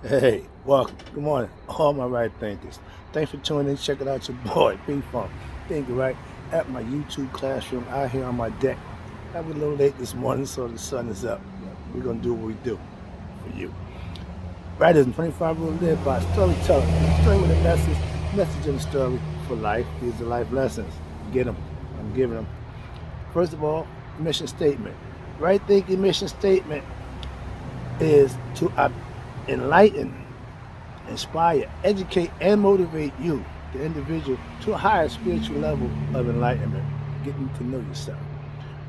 Hey, welcome. Good morning, all my right thinkers. Thanks for tuning in. Checking out your boy, B Funk. Thinking right at my YouTube classroom out here on my deck. I was a little late this morning, so the sun is up. We're gonna do what we do for you. Writers in 25 Rule Live by Storyteller. Story with a message in the story for life. These are life lessons. Get them. I'm giving them. First of all, mission statement. Right thinking mission statement is to enlighten, inspire, educate, and motivate you, the individual, to a higher spiritual level of enlightenment, getting to know yourself.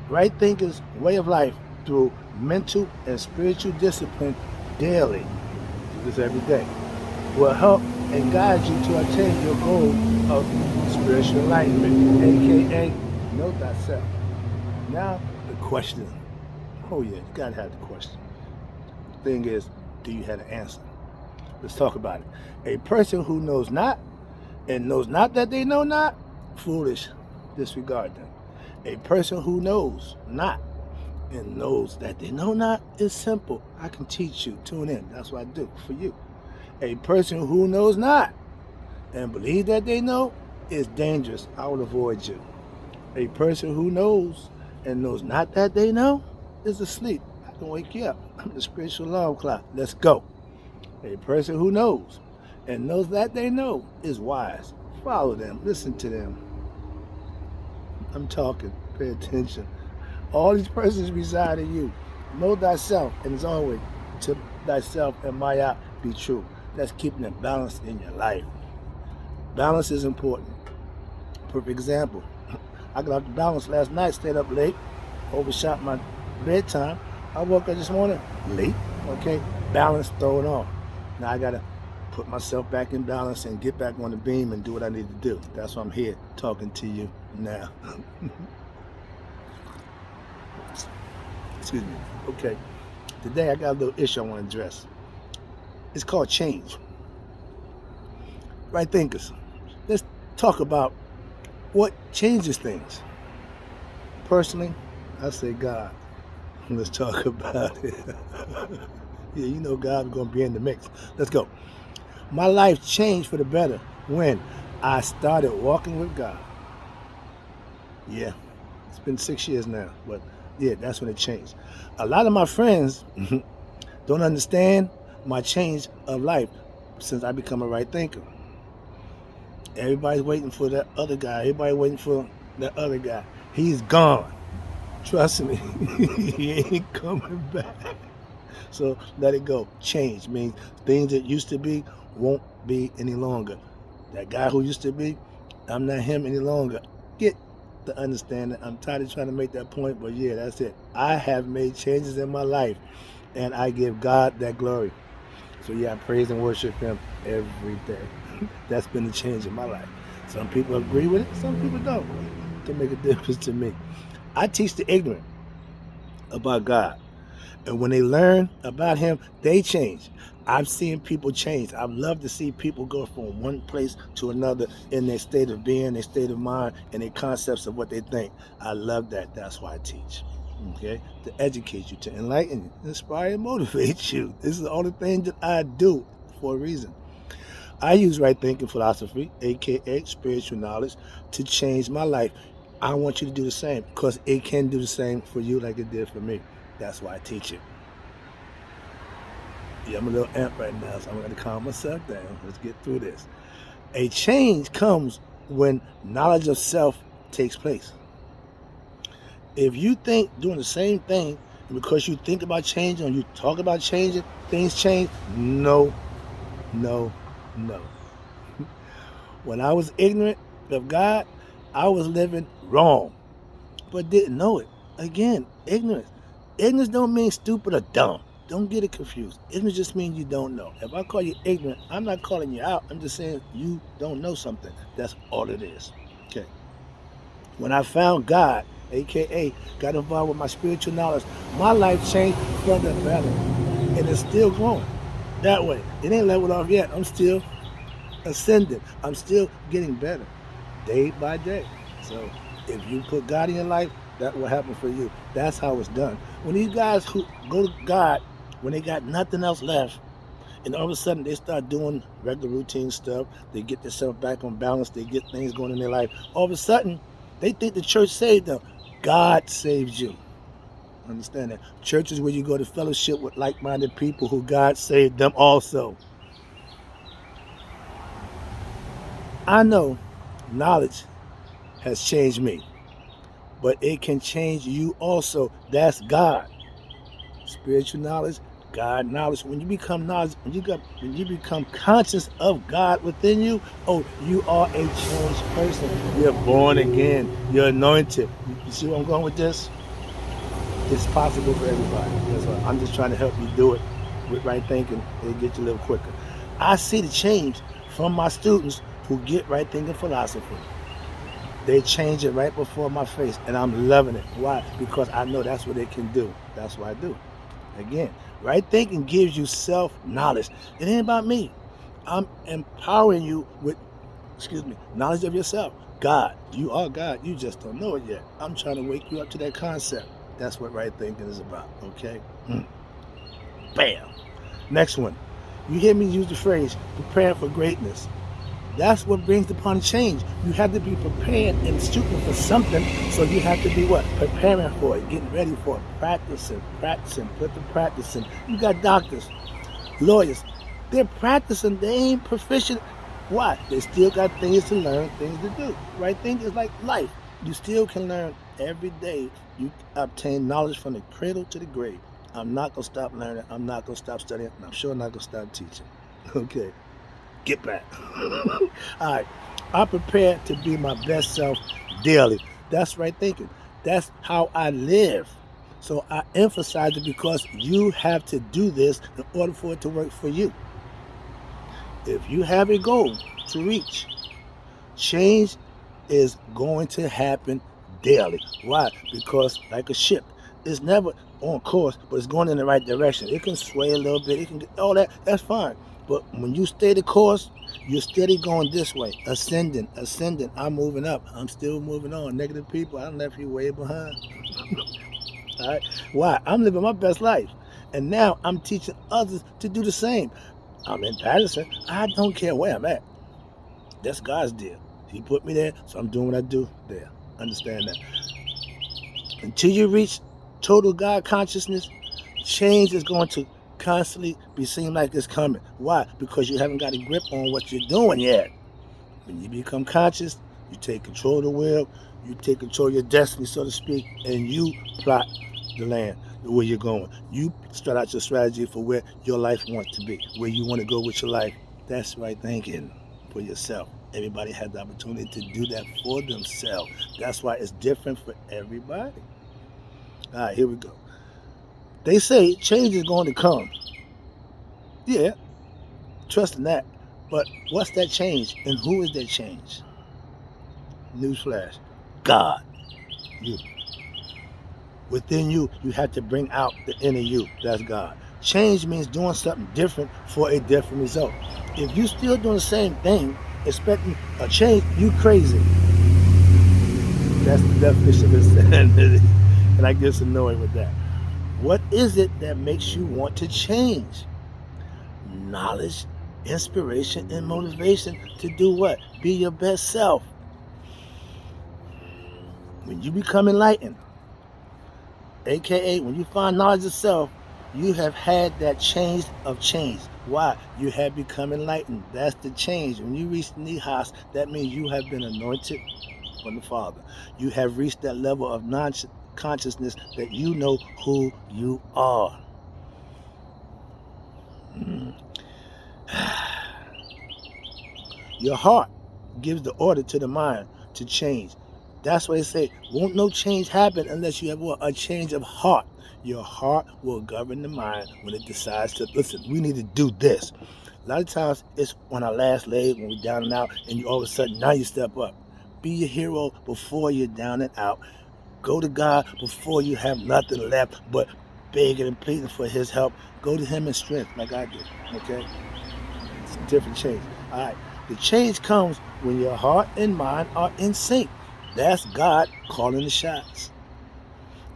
Right thinkers' way of life through mental and spiritual discipline daily, do this every day, will help and guide you to attain your goal of spiritual enlightenment, aka know thyself. Now, the question. Oh, yeah, you gotta have the question. The thing is, do you have an answer? Let's talk about it. A person who knows not and knows not that they know not, foolish, disregard them. A person who knows not and knows that they know not is simple. I can teach you. Tune in. That's what I do for you. A person who knows not and believes that they know is dangerous. I will avoid you. A person who knows and knows not that they know is asleep. I can wake you up. I'm the spiritual alarm clock. Let's go. A person who knows and knows that they know is wise. Follow them. Listen to them. I'm talking. Pay attention. All these persons reside in you. Know thyself, and as always, to thyself and Maya be true. That's keeping it balanced in your life. Balance is important. Perfect example. I got off the balance last night, stayed up late, overshot my bedtime. I woke up this morning late, okay? Balance thrown off. Now I gotta put myself back in balance and get back on the beam and do what I need to do. That's why I'm here talking to you now. Excuse me. Okay. Today I got a little issue I want to address. It's called change. Right thinkers. Let's talk about what changes things. Personally, I say God. Let's talk about it. Yeah, you know God's gonna be in the mix. Let's go. My life changed for the better when I started walking with God. Yeah, it's been 6 years now, but yeah, that's when it changed. A lot of my friends don't understand my change of life since I become a right thinker. Everybody's waiting for that other guy. Everybody waiting for that other guy. He's gone. Trust me, he ain't coming back. So let it go. Change means things that used to be won't be any longer. That guy who used to be, I'm not him any longer. Get the understanding. I'm tired of trying to make that point, but yeah, that's it. I have made changes in my life, and I give God that glory. So yeah, I praise and worship Him every day. That's been the change in my life. Some people agree with it, some people don't. It can make a difference to me. I teach the ignorant about God. And when they learn about Him, they change. I've seen people change. I've loved to see people go from one place to another in their state of being, their state of mind, and their concepts of what they think. I love that. That's why I teach. Okay? To educate you, to enlighten you, inspire and motivate you. This is the only thing that I do for a reason. I use right thinking philosophy, aka spiritual knowledge, to change my life. I want you to do the same because it can do the same for you like it did for me. That's why I teach it. Yeah, I'm a little amp right now, so I'm going to calm myself down. Let's get through this. A change comes when knowledge of self takes place. If you think doing the same thing, and because you think about changing or you talk about changing, things change, no, no, no. When I was ignorant of God, I was living wrong, but didn't know it. Again, ignorance. Ignorance don't mean stupid or dumb. Don't get it confused. Ignorance just means you don't know. If I call you ignorant, I'm not calling you out. I'm just saying you don't know something. That's all it is. Okay. When I found God, aka got involved with my spiritual knowledge, my life changed for the better. And it's still growing. That way. It ain't leveled off yet. I'm still ascending. I'm still getting better day by day. So if you put God in your life, that will happen for you. That's how it's done. When these guys who go to God, when they got nothing else left, And all of a sudden, they start doing regular routine stuff. They get themselves back on balance. They get things going in their life. All of a sudden, they think the church saved them. God saves you. Understand that? Church is where you go to fellowship with like-minded people who God saved them also. I know knowledge has changed me, but it can change you also. That's God. Spiritual knowledge, God knowledge. When you become knowledge, when you become conscious of God within you, oh, you are a changed person. You're born again. You're anointed. You see where I'm going with this? It's possible for everybody. That's why I'm just trying to help you do it with right thinking. It'll get you a little quicker. I see the change from my students who get right thinking philosophy. They change it right before my face, and I'm loving it. Why? Because I know that's what they can do. That's what I do. Again, right thinking gives you self-knowledge. It ain't about me. I'm empowering you with, knowledge of yourself. God. You are God. You just don't know it yet. I'm trying to wake you up to that concept. That's what right thinking is about, okay? Bam. Next one. You hear me use the phrase, preparing for greatness. That's what brings upon change. You have to be prepared and shooting for something, so you have to be what? Preparing for it, getting ready for it, practicing, put the practice in. You got doctors, lawyers, they're practicing, they ain't proficient. Why? They still got things to learn, things to do. Right thing is like life. You still can learn every day. You obtain knowledge from the cradle to the grave. I'm not going to stop learning. I'm not going to stop studying. And I'm sure not going to stop teaching. Okay. Get back. All right. I prepare to be my best self daily. That's right thinking. That's how I live. So I emphasize it because you have to do this in order for it to work for you. If you have a goal to reach, change is going to happen daily. Why? Because like a ship, it's never on course, but it's going in the right direction. It can sway a little bit, it can get all that, that's fine. But when you stay the course, you're steady going this way, ascending. I'm moving up. I'm still moving on. Negative people, I left you way behind. All right. Why? I'm living my best life. And now I'm teaching others to do the same. I'm in Patterson. I don't care where I'm at. That's God's deal. He put me there, so I'm doing what I do there. Understand that. Until you reach total God consciousness, change is going to constantly be seen like it's coming. Why? Because you haven't got a grip on what you're doing yet. When you become conscious, you take control of the will, you take control of your destiny, so to speak, and you plot the land, where you're going. You start out your strategy for where your life wants to be, where you want to go with your life. That's right thinking for yourself. Everybody has the opportunity to do that for themselves. That's why it's different for everybody. All right, here we go. They say change is going to come. Yeah, trust in that. But what's that change, and who is that change? Newsflash, God. You. Within you, you have to bring out the inner you. That's God. Change means doing something different for a different result. If you're still doing the same thing, expecting a change, you crazy. That's the definition of insanity. And I get annoyed with that. What is it that makes you want to change? Knowledge, inspiration, and motivation to do what? Be your best self. When you become enlightened, aka when you find knowledge of self, you have had that change of change. Why? You have become enlightened. That's the change. When you reach Nihas, that means you have been anointed from the Father. You have reached that level of non-consciousness that you know who you are. Your heart gives the order to the mind to change. That's why they say, won't no change happen unless you have what? A change of heart. Your heart will govern the mind when it decides to, listen, we need to do this. A lot of times it's on our last leg when we're down and out, and you all of a sudden, now you step up. Be your hero before you're down and out. Go to God before you have nothing left but begging and pleading for his help. Go to him in strength like I did, okay? It's a different change. All right. The change comes when your heart and mind are in sync. That's God calling the shots.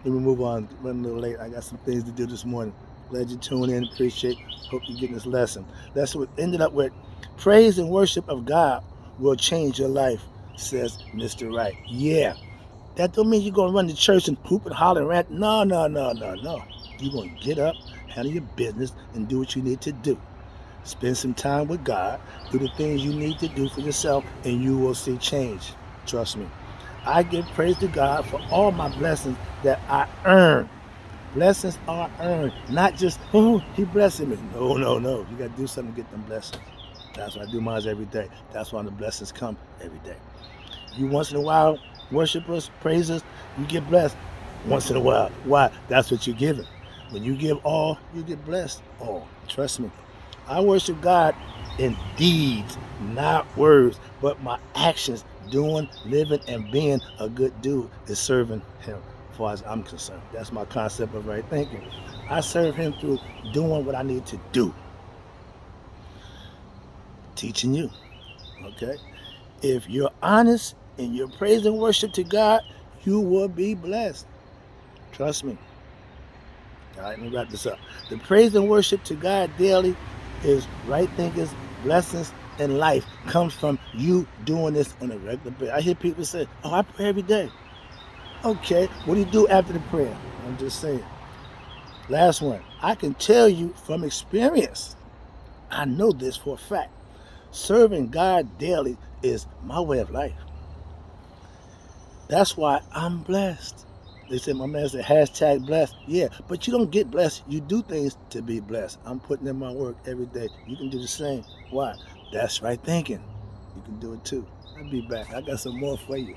Let me move on. Running a little late. I got some things to do this morning. Glad you tuned in. Appreciate. Hope you're getting this lesson. That's what ended up with. Praise and worship of God will change your life, says Mr. Wright. Yeah. That don't mean you're going to run to church and hoop and holler and rant. No, no, no, no, no. You're going to get up, handle your business, and do what you need to do. Spend some time with God. Do the things you need to do for yourself, and you will see change. Trust me. I give praise to God for all my blessings that I earn. Blessings are earned, not just, oh, he blessing me. No, no, no. You got to do something to get them blessings. That's why I do mine every day. That's why the blessings come every day. You once in a while worship us, praise us, you get blessed once in a while. Why? That's what you're giving. When you give all, you get blessed all. Trust me. I worship God in deeds, not words, but my actions, doing, living, and being a good dude is serving him as far as I'm concerned. That's my concept of right thinking. I serve him through doing what I need to do. Teaching you. Okay? If you're honest in your praise and worship to God, you will be blessed. Trust me. All right, let me wrap this up. The praise and worship to God daily is right thinkers, blessings, and life comes from you doing this on a regular basis. I hear people say, oh, I pray every day. Okay, what do you do after the prayer? I'm just saying. Last one. I can tell you from experience, I know this for a fact. Serving God daily is my way of life. That's why I'm blessed. They said, my man said, hashtag blessed. Yeah, but you don't get blessed. You do things to be blessed. I'm putting in my work every day. You can do the same. Why? That's right thinking. You can do it too. I'll be back. I got some more for you.